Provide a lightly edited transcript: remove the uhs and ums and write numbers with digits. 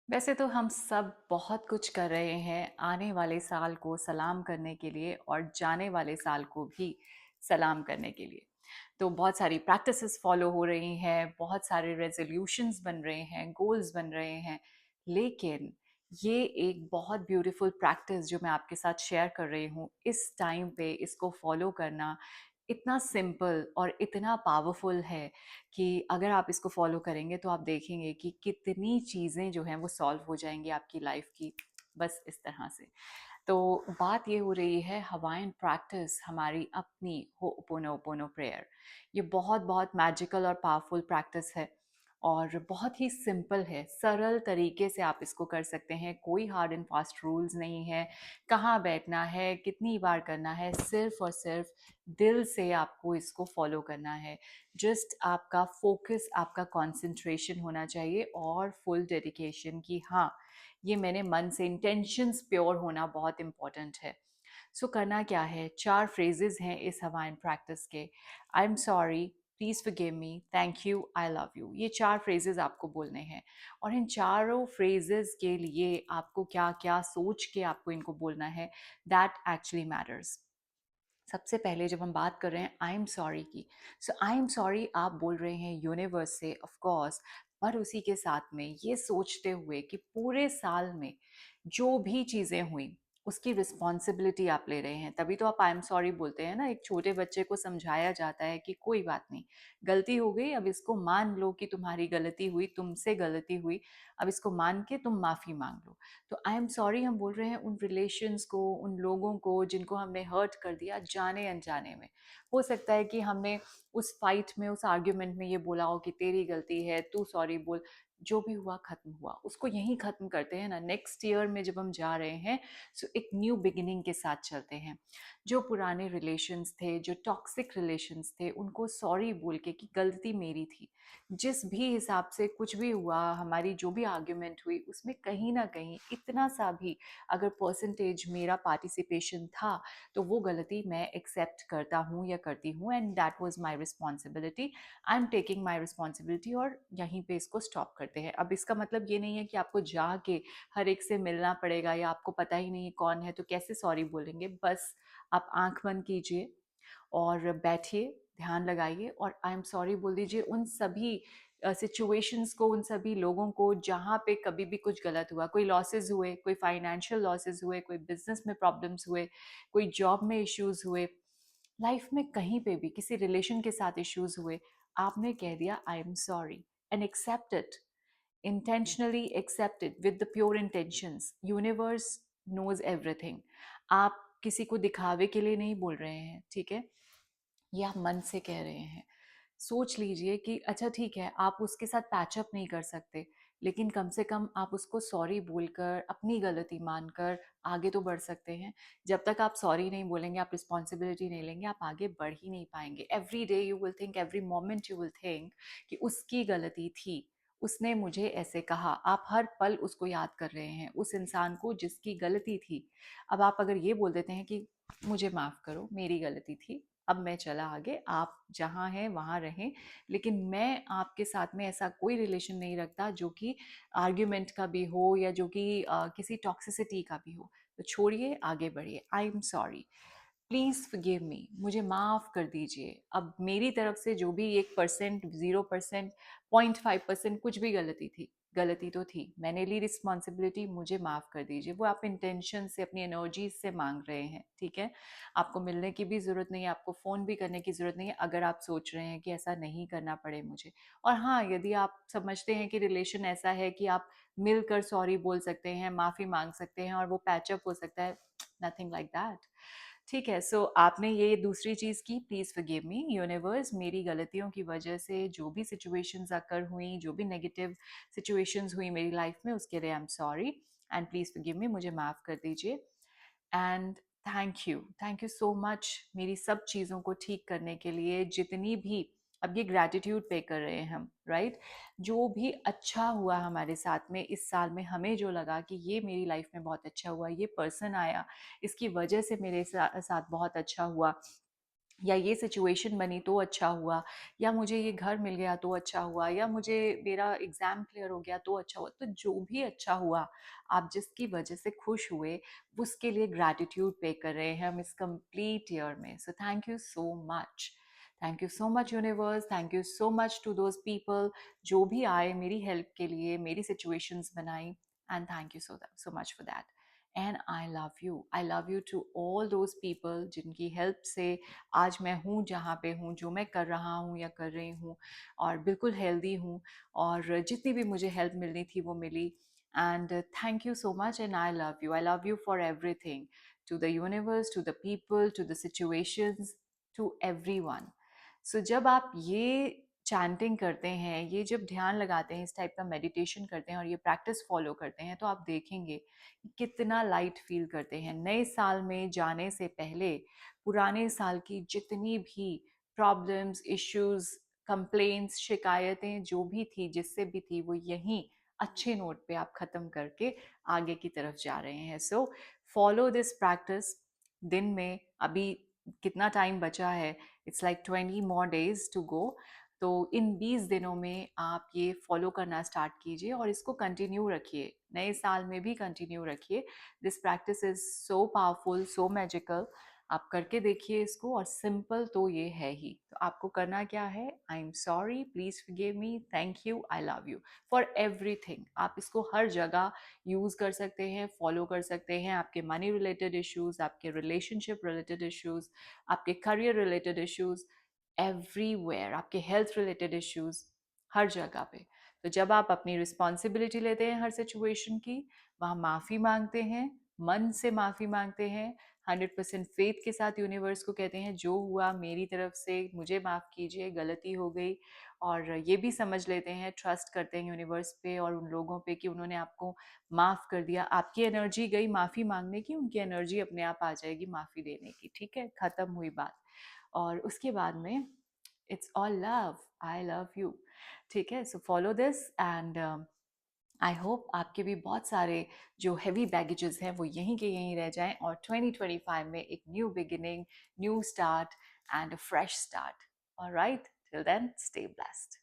वैसे तो हम सब बहुत कुछ कर रहे हैं आने वाले साल को सलाम करने के लिए और जाने वाले साल को भी सलाम करने के लिए। तो बहुत सारी प्रैक्टिसेस फॉलो हो रही हैं, बहुत सारे रेजोल्यूशंस बन रहे हैं, गोल्स बन रहे हैं। लेकिन ये एक बहुत ब्यूटीफुल प्रैक्टिस जो मैं आपके साथ शेयर कर रही हूँ, इस टाइम पे इसको फॉलो करना इतना सिंपल और इतना पावरफुल है कि अगर आप इसको फॉलो करेंगे तो आप देखेंगे कि कितनी चीज़ें जो हैं वो सॉल्व हो जाएंगी आपकी लाइफ की, बस इस तरह से। तो बात ये हो रही है हवाइन प्रैक्टिस, हमारी अपनी हो'ओपोनोपोनो प्रेयर। ये बहुत बहुत मैजिकल और पावरफुल प्रैक्टिस है और बहुत ही सिंपल है, सरल तरीके से आप इसको कर सकते हैं। कोई हार्ड एंड फास्ट रूल्स नहीं है, कहाँ बैठना है, कितनी बार करना है, सिर्फ और सिर्फ दिल से आपको इसको फॉलो करना है। जस्ट आपका फोकस, आपका कंसंट्रेशन होना चाहिए और फुल डेडिकेशन कि हाँ, ये मैंने मन से, इंटेंशंस प्योर होना बहुत इंपॉर्टेंट है। सो करना क्या है, 4 फ्रेजेस हैं इस हवाइन प्रैक्टिस के। आई am sorry, please forgive me, thank you, I love you. ये 4 फ्रेजेस आपको बोलने हैं और इन चारों फ्रेजेस के लिए आपको क्या क्या सोच के आपको इनको बोलना है, दैट एक्चुअली मैटर्स। सबसे पहले जब हम बात कर रहे हैं आई एम सॉरी की, सो आई एम सॉरी आप बोल रहे हैं यूनिवर्स से, ऑफ कोर्स, पर उसी के साथ में ये सोचते हुए कि पूरे साल में जो भी चीज़ें हुई उसकी रिस्पॉन्सिबिलिटी आप ले रहे हैं। तभी तो आप आई एम सॉरी बोलते हैं ना। एक छोटे बच्चे को समझाया जाता है कि कोई बात नहीं, गलती हो गई, अब इसको मान लो कि तुम्हारी गलती हुई, तुमसे गलती हुई, अब इसको मान के तुम माफ़ी मांग लो। तो आई एम सॉरी हम बोल रहे हैं उन रिलेशंस को, उन लोगों को जिनको हमने हर्ट कर दिया जाने अनजाने में। हो सकता है कि हमने उस फाइट में, उस आर्ग्यूमेंट में ये बोला हो कि तेरी गलती है, तू सॉरी बोल। जो भी हुआ खत्म हुआ, उसको यहीं खत्म करते हैं ना। नेक्स्ट ईयर में जब हम जा रहे हैं, सो एक न्यू बिगिनिंग के साथ चलते हैं। जो पुराने रिलेशंस थे, जो टॉक्सिक रिलेशंस थे, उनको सॉरी बोल के कि गलती मेरी थी। जिस भी हिसाब से कुछ भी हुआ, हमारी जो भी आर्ग्यूमेंट हुई, उसमें कहीं ना कहीं इतना सा भी अगर परसेंटेज मेरा पार्टिसिपेशन था, तो वो गलती मैं एक्सेप्ट करता हूँ या करती हूँ, and that was my responsibility. I am taking my responsibility, और यहीं पे इसको स्टॉप करते हैं। अब इसका मतलब ये नहीं है कि आपको जाके हर एक से मिलना पड़ेगा या आपको पता ही नहीं है कौन है तो कैसे सॉरी बोलेंगे। बस आप आंख बंद कीजिए और बैठिए, ध्यान लगाइए और आई एम सॉरी बोल दीजिए उन सभी सिचुएशंस को, उन सभी लोगों को जहाँ पे कभी भी कुछ गलत हुआ। कोई लॉसेस हुए, कोई फाइनेंशियल लॉसेस हुए, कोई बिजनेस में प्रॉब्लम्स हुए, कोई जॉब में इश्यूज हुए, लाइफ में कहीं पे भी किसी रिलेशन के साथ इश्यूज हुए, आपने कह दिया I am sorry and accept it, intentionally accept it with the pure intentions. Universe knows everything. आप किसी को दिखावे के लिए नहीं बोल रहे हैं, ठीक है? ये आप मन से कह रहे हैं। सोच लीजिए कि अच्छा ठीक है, आप उसके साथ पैचअप नहीं कर सकते, लेकिन कम से कम आप उसको सॉरी बोलकर, अपनी गलती मानकर आगे तो बढ़ सकते हैं। जब तक आप सॉरी नहीं बोलेंगे, आप रिस्पॉन्सिबिलिटी नहीं लेंगे, आप आगे बढ़ ही नहीं पाएंगे। Every day you will think, every moment you will think कि उसकी गलती थी, उसने मुझे ऐसे कहा। आप हर पल उसको याद कर रहे हैं, उस इंसान को जिसकी गलती थी। अब आप अगर ये बोल देते हैं कि मुझे माफ़ करो, मेरी गलती थी, अब मैं चला आगे, आप जहाँ हैं वहाँ रहें, लेकिन मैं आपके साथ में ऐसा कोई रिलेशन नहीं रखता जो कि आर्ग्यूमेंट का भी हो या जो कि किसी टॉक्सिसिटी का भी हो। तो छोड़िए, आगे बढ़िए। आई am sorry, please forgive me, मुझे माफ़ कर दीजिए। अब मेरी तरफ से जो भी 1%, 0%, 0.5% कुछ भी गलती थी, गलती तो थी, मैंने ली रिस्पॉन्सिबिलिटी, मुझे माफ़ कर दीजिए। वो आप इंटेंशन से, अपनी एनर्जी से मांग रहे हैं, ठीक है? आपको मिलने की भी ज़रूरत नहीं है, आपको फ़ोन भी करने की ज़रूरत नहीं है, अगर आप सोच रहे हैं कि ऐसा नहीं करना पड़े मुझे। और हाँ, यदि आप समझते हैं कि रिलेशन ऐसा है कि आप मिलकर सॉरी बोल सकते हैं, माफ़ी मांग सकते हैं और वो पैचअप हो सकता है, नथिंग लाइक दैट। ठीक है, सो आपने ये दूसरी चीज़ की, प्लीज़ फॉरगिव मी यूनिवर्स, मेरी गलतियों की वजह से जो भी सिचुएशंस अकर हुई, जो भी नेगेटिव सिचुएशंस हुई मेरी लाइफ में, उसके लिए आई am sorry and please forgive me, मुझे माफ़ कर दीजिए। And thank you so much मेरी सब चीज़ों को ठीक करने के लिए। जितनी भी, अब ये ग्रैटिट्यूड पे कर रहे हैं हम, राइट? जो भी अच्छा हुआ हमारे साथ में इस साल में, हमें जो लगा कि ये मेरी लाइफ में बहुत अच्छा हुआ, ये पर्सन आया, इसकी वजह से मेरे साथ बहुत अच्छा हुआ, या ये सिचुएशन बनी तो अच्छा हुआ, या मुझे ये घर मिल गया तो अच्छा हुआ, या मुझे मेरा एग्ज़ाम क्लियर हो गया तो अच्छा हुआ। तो जो भी अच्छा हुआ, आप जिसकी वजह से खुश हुए, उसके लिए ग्रैटिट्यूड पे कर रहे हैं हम इस कंप्लीट ईयर में। So thank you so much. Thank you so much universe, thank you so much to those people जो भी आए मेरी हेल्प के लिए, मेरी सिचुएशंस बनाई, and thank you so much for that. And I love you to all those people जिनकी help से आज मैं हूँ जहाँ पे हूँ, जो मैं कर रहा हूँ या कर रही हूँ, और बिल्कुल हेल्दी हूँ, और जितनी भी मुझे हेल्प मिलनी थी वो मिली। And thank you so much, and I love you for everything, to the universe, to the people, to the situations, to everyone. So जब आप ये चैंटिंग करते हैं, ये जब ध्यान लगाते हैं, इस टाइप का मेडिटेशन करते हैं और ये प्रैक्टिस फॉलो करते हैं, तो आप देखेंगे कि कितना लाइट फील करते हैं। नए साल में जाने से पहले पुराने साल की जितनी भी प्रॉब्लम्स, इश्यूज, कंप्लेंट्स, शिकायतें जो भी थी, जिससे भी थी, वो यहीं अच्छे नोट पे आप ख़त्म करके आगे की तरफ जा रहे हैं। So follow this practice. दिन में अभी कितना टाइम बचा है? It's like 20 more days to go. तो इन 20 दिनों में आप ये फॉलो करना स्टार्ट कीजिए और इसको कंटिन्यू रखिए, नए साल में भी कंटिन्यू रखिए। This practice is so powerful, so magical. आप करके देखिए इसको, और सिंपल तो ये है ही। तो आपको करना क्या है? आई am sorry, please forgive me, thank you, I love you for everything. आप इसको हर जगह यूज़ कर सकते हैं, फॉलो कर सकते हैं। आपके मनी रिलेटेड इश्यूज़, आपके रिलेशनशिप रिलेटेड इश्यूज़, आपके करियर रिलेटेड इश्यूज़, एवरीवेयर, आपके हेल्थ रिलेटेड इश्यूज़, हर जगह पे। तो जब आप अपनी रिस्पॉन्सिबिलिटी लेते हैं हर सिचुएशन की, वहाँ माफ़ी मांगते हैं, मन से माफ़ी मांगते हैं, 100% फेथ के साथ यूनिवर्स को कहते हैं जो हुआ मेरी तरफ से, मुझे माफ़ कीजिए, गलती हो गई। और ये भी समझ लेते हैं, ट्रस्ट करते हैं यूनिवर्स पे और उन लोगों पे कि उन्होंने आपको माफ़ कर दिया। आपकी एनर्जी गई माफ़ी मांगने की, उनकी एनर्जी अपने आप आ जाएगी माफ़ी देने की। ठीक है, ख़त्म हुई बात। और उसके बाद में it's all love, I love you. ठीक है, सो follow this, and I hope आपके भी बहुत सारे जो हैवी बैगेजेस हैं वो यहीं के यहीं रह जाएं, और 2025 में एक new beginning, new start, and a fresh start. Alright, till then stay blessed.